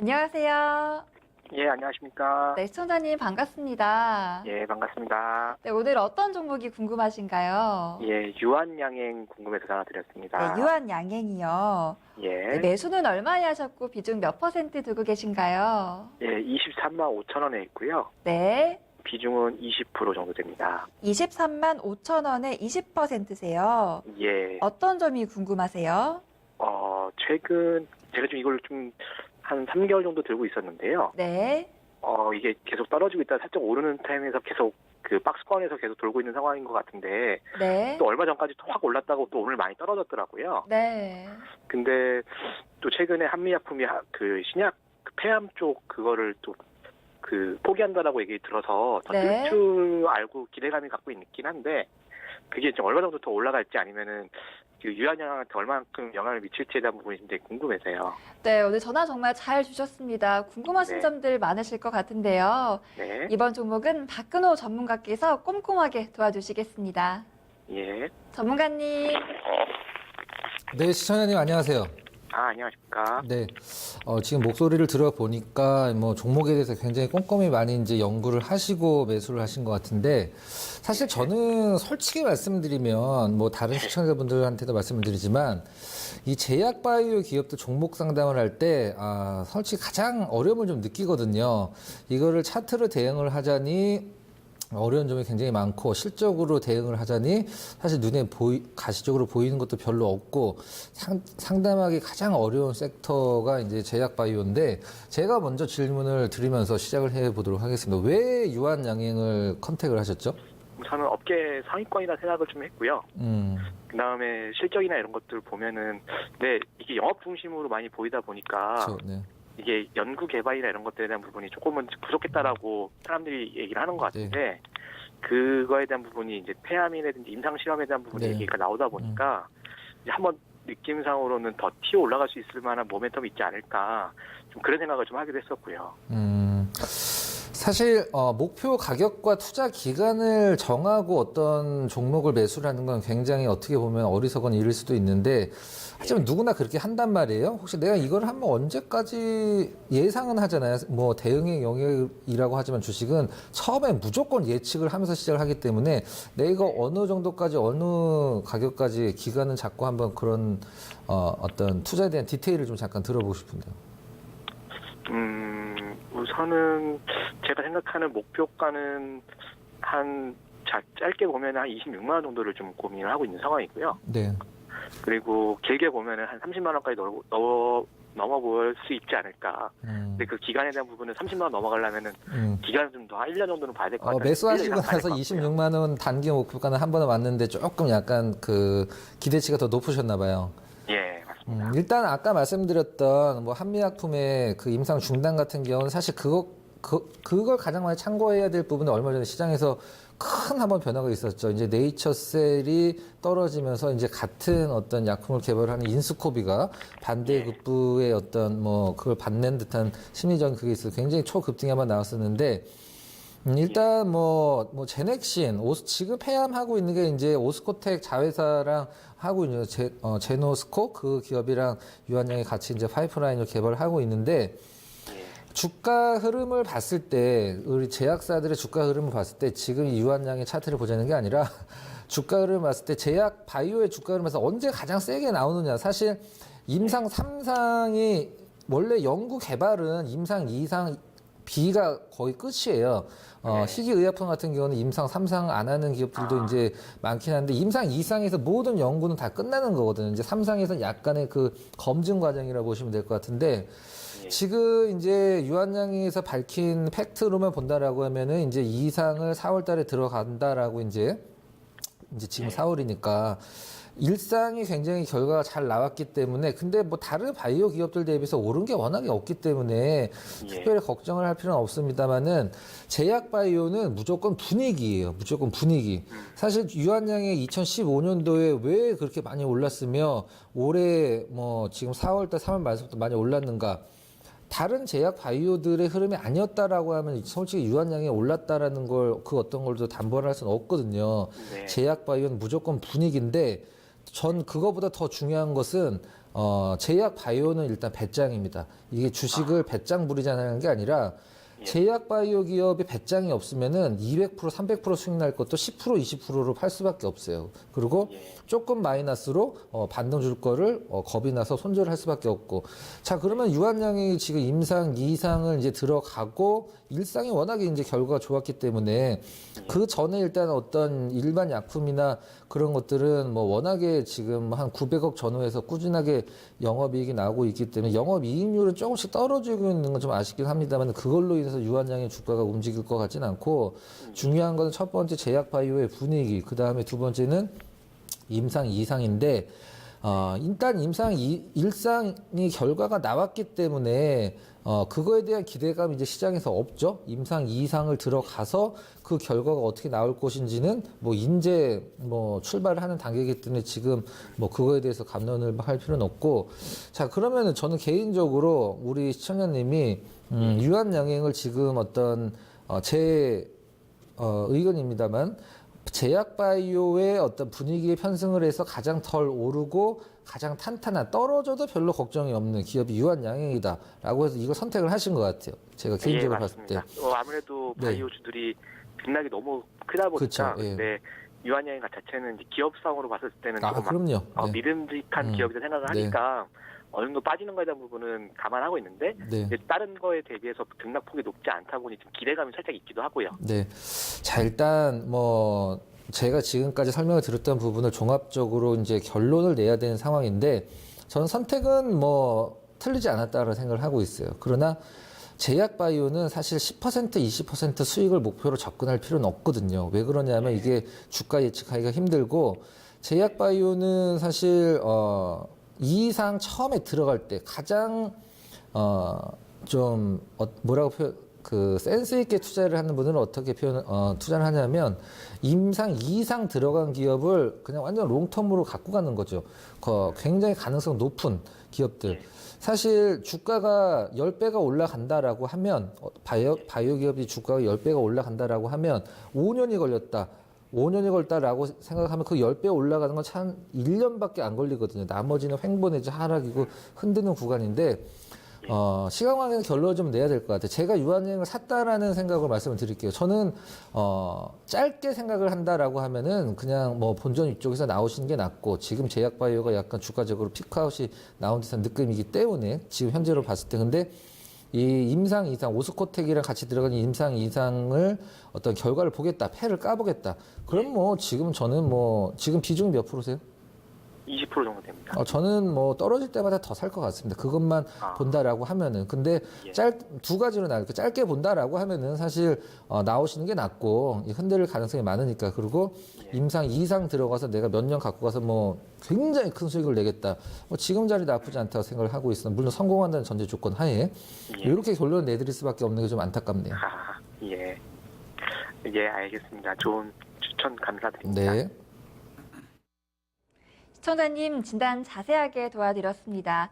안녕하세요. 예, 안녕하십니까. 네, 시청자님 반갑습니다. 예, 반갑습니다. 네, 오늘 어떤 종목이 궁금하신가요? 예, 유한양행 궁금해서 전화드렸습니다. 네, 유한양행이요. 예, 네, 매수는 얼마에 하셨고 비중 몇 퍼센트 두고 계신가요? 예, 23만 5천 원에 있고요. 네, 비중은 20% 정도 됩니다. 23만 5천 원에 20%세요. 예, 어떤 점이 궁금하세요? 최근 제가 좀 이걸 좀 한 3개월 정도 들고 있었는데요. 네, 이게 계속 떨어지고 있다가 살짝 오르는 타임에서 계속 그 박스권에서 계속 돌고 있는 상황인 것 같은데 네, 또 얼마 전까지 또 확 올랐다고 또 오늘 많이 떨어졌더라고요. 네, 근데 또 최근에 한미약품이 그 신약 그 폐암 쪽 그거를 또 그 포기한다라고 얘기 들어서 더 네. 뜰 줄 알고 기대감이 갖고 있긴 한데 그게 좀 얼마 정도 더 올라갈지 아니면은 그 유한양한테 얼마만큼 영향을 미칠지에 대한 부분이 굉장히 궁금해서요. 네, 오늘 전화 정말 잘 주셨습니다. 궁금하신 네. 점들 많으실 것 같은데요. 네, 이번 종목은 박근호 전문가께서 꼼꼼하게 도와주시겠습니다. 예. 전문가님, 네, 시청자님 안녕하세요. 안녕하십니까. 네, 지금 목소리를 들어보니까 뭐 종목에 대해서 굉장히 꼼꼼히 많이 이제 연구를 하시고 매수를 하신 것 같은데 사실 저는 솔직히 말씀드리면 뭐 다른 시청자분들한테도 말씀을 드리지만 이 제약 바이오 기업들 종목 상담을 할 때 솔직히 가장 어려움을 좀 느끼거든요. 이거를 차트로 대응을 하자니 어려운 점이 굉장히 많고 실적으로 대응을 하자니 사실 눈에 가시적으로 보이는 것도 별로 없고 상담하기 가장 어려운 섹터가 이제 제약 바이오인데 제가 먼저 질문을 드리면서 시작을 해 보도록 하겠습니다. 왜 유한양행을 컨택을 하셨죠? 저는 업계 상위권이라 생각을 좀 했고요. 그 다음에 실적이나 이런 것들 보면은 네 이게 영업 중심으로 많이 보이다 보니까 그렇죠. 네. 이게 연구 개발이나 이런 것들에 대한 부분이 조금은 부족했다라고 사람들이 얘기를 하는 것 같은데 그거에 대한 부분이 이제 폐암이라든지 임상 실험에 대한 부분이 네. 얘기가 나오다 보니까 이제 한번 느낌상으로는 더 튀어 올라갈 수 있을 만한 모멘텀이 있지 않을까 좀 그런 생각을 좀 하기도 했었고요. 사실 목표 가격과 투자 기간을 정하고 어떤 종목을 매수를 하는 건 굉장히 어떻게 보면 어리석은 일일 수도 있는데 하지만 누구나 그렇게 한단 말이에요. 혹시 내가 이걸 한번 언제까지 예상은 하잖아요. 뭐 대응의 영역이라고 하지만 주식은 처음에 무조건 예측을 하면서 시작을 하기 때문에 내가 어느 정도까지 어느 가격까지 기간을 잡고 한번 그런 어떤 투자에 대한 디테일을 좀 잠깐 들어보고 싶은데요. 우선은 제가 생각하는 목표가는 짧게 보면 한 26만 원 정도를 좀 고민을 하고 있는 상황이고요. 네. 그리고 길게 보면은 한 30만 원까지 넘어볼 수 있지 않을까. 근데 그 기간에 대한 부분은 30만 원 넘어가려면은 기간을 좀 더 한 1년 정도는 봐야 될 것 같아요. 매수하시고 나서 26만 원 단기 목표가는 한 번에 왔는데 조금 약간 그 기대치가 더 높으셨나 봐요. 예, 맞습니다. 일단 아까 말씀드렸던 뭐 한미약품의 그 임상 중단 같은 경우는 사실 그걸 가장 많이 참고해야 될 부분은 얼마 전에 시장에서 큰 한번 변화가 있었죠. 이제 네이처셀이 떨어지면서 이제 같은 어떤 약품을 개발하는 인스코비가 반대급부의 어떤 뭐 그걸 받는 듯한 심리적인 그게 있어서 굉장히 초급등이 한번 나왔었는데 일단 뭐 제넥신 지금 폐암하고 있는 게 이제 오스코텍 자회사랑 하고 있는 제노스코 그 기업이랑 유한양이 같이 이제 파이프라인을 개발을 하고 있는데 주가 흐름을 봤을 때 우리 제약사들의 주가 흐름을 봤을 때 지금 이 유한양의 차트를 보자는 게 아니라 주가 흐름을 봤을 때 제약 바이오의 주가 흐름에서 언제 가장 세게 나오느냐 사실 임상 3상이 원래 연구 개발은 임상 2상 B가 거의 끝이에요. 희귀의약품 같은 경우는 임상 3상 안 하는 기업들도 이제 많긴 한데 임상 2상에서 모든 연구는 다 끝나는 거거든요. 이제 3상에서 약간의 그 검증 과정이라고 보시면 될 것 같은데 지금 이제 유한양에서 밝힌 팩트로만 본다라고 하면은 이제 2상을 4월 달에 들어간다라고 이제 지금 4월이니까 일상이 굉장히 결과가 잘 나왔기 때문에 근데 뭐 다른 바이오 기업들 대비해서 오른 게 워낙에 없기 때문에 특별히 걱정을 할 필요는 없습니다만은 제약 바이오는 무조건 분위기예요. 무조건 분위기. 사실 유한양의 2015년도에 왜 그렇게 많이 올랐으며 올해 뭐 지금 4월달 3월 말부터 많이 올랐는가? 다른 제약 바이오들의 흐름이 아니었다라고 하면 솔직히 유한양이 올랐다라는 걸 그 어떤 걸도 담보를 할 수는 없거든요. 제약 바이오는 무조건 분위기인데 전 그거보다 더 중요한 것은 제약 바이오는 일단 배짱입니다. 이게 주식을 배짱 부리자는 게 아니라 제약 바이오 기업이 배짱이 없으면은 200%, 300% 수익 날 것도 10%, 20%로 팔 수밖에 없어요. 그리고 조금 마이너스로 반등 줄 거를 겁이 나서 손절을 할 수밖에 없고. 자, 그러면 유한양이 지금 임상, 2상을 이제 들어가고 1상이 워낙에 이제 결과가 좋았기 때문에 그 전에 일단 어떤 일반 약품이나 그런 것들은 뭐 워낙에 지금 한 900억 전후에서 꾸준하게 영업이익이 나오고 있기 때문에 영업이익률은 조금씩 떨어지고 있는 건 좀 아쉽긴 합니다만 그걸로 인해서 유한양의 주가가 움직일 것 같진 않고 중요한 건 첫 번째 제약 바이오의 분위기, 그 다음에 두 번째는 임상 2상인데 일단 임상 1상이 결과가 나왔기 때문에 그거에 대한 기대감이 이제 시장에서 없죠. 임상 2상을 들어가서 그 결과가 어떻게 나올 것인지는 뭐 이제 뭐 출발을 하는 단계이기 때문에 지금 뭐 그거에 대해서 감론을 할 필요는 없고. 자, 그러면은 저는 개인적으로 우리 시청자님이 유한양행을 지금 어떤 제 의견입니다만 제약 바이오의 어떤 분위기에 편승을 해서 가장 덜 오르고 가장 탄탄한, 떨어져도 별로 걱정이 없는 기업이 유한양행이다라고 해서 이걸 선택을 하신 것 같아요. 제가 개인적으로 봤을 때. 아무래도 바이오주들이 빛나기 너무 크다 보니까 근데 유한양행 자체는 이제 기업상으로 봤을 때는 조금 그럼요. 믿음직한 기업이다 생각을 하니까 어느 정도 빠지는 거에 대한 부분은 감안하고 있는데 다른 거에 대비해서 등락폭이 높지 않다 보니 좀 기대감이 살짝 있기도 하고요. 네. 자, 일단 뭐 제가 지금까지 설명을 드렸던 부분을 종합적으로 이제 결론을 내야 되는 상황인데 저는 선택은 뭐 틀리지 않았다고 생각을 하고 있어요. 그러나 제약 바이오는 사실 10%, 20% 수익을 목표로 접근할 필요는 없거든요. 왜 그러냐면 이게 주가 예측하기가 힘들고 제약 바이오는 사실 이상 처음에 들어갈 때 가장 좀 센스 있게 투자를 하는 분들은 어떻게 투자를 하냐면 임상 2상 들어간 기업을 그냥 완전 롱텀으로 갖고 가는 거죠. 굉장히 가능성 높은 기업들. 사실 주가가 10배가 올라간다라고 하면 바이오 기업이 주가가 10배가 올라간다라고 하면 5년이 걸렸다. 5년이 걸렸다라고 생각하면 그 10배 올라가는 건 참 1년밖에 안 걸리거든요. 나머지는 횡보 내지 하락이고 흔드는 구간인데 시간관계는 결론을 좀 내야 될 것 같아요. 제가 유한양행을 샀다라는 생각을 말씀을 드릴게요. 저는 짧게 생각을 한다라고 하면은 그냥 뭐 본전 이쪽에서 나오시는 게 낫고 지금 제약바이오가 약간 주가적으로 피크아웃이 나온 듯한 느낌이기 때문에 지금 현재로 봤을 때 근데 이 임상 2상 오스코텍이랑 같이 들어간 임상 2상을 어떤 결과를 보겠다, 패를 까보겠다. 그럼 뭐 지금 저는 뭐 지금 비중이 몇 프로세요? 20% 정도 됩니다. 저는 뭐 떨어질 때마다 더 살 것 같습니다. 그것만 본다라고 하면은. 근데 두 가지로 나누니까 짧게 본다라고 하면은 사실 나오시는 게 낫고 흔들릴 가능성이 많으니까. 그리고 임상 2상 들어가서 내가 몇 년 갖고 가서 뭐 굉장히 큰 수익을 내겠다. 지금 자리 나쁘지 않다고 생각을 하고 있어요. 물론 성공한다는 전제 조건 하에. 이렇게 결론을 내드릴 수밖에 없는 게 좀 안타깝네요. 알겠습니다. 좋은 추천 감사드립니다. 네. 시청자님 진단 자세하게 도와드렸습니다.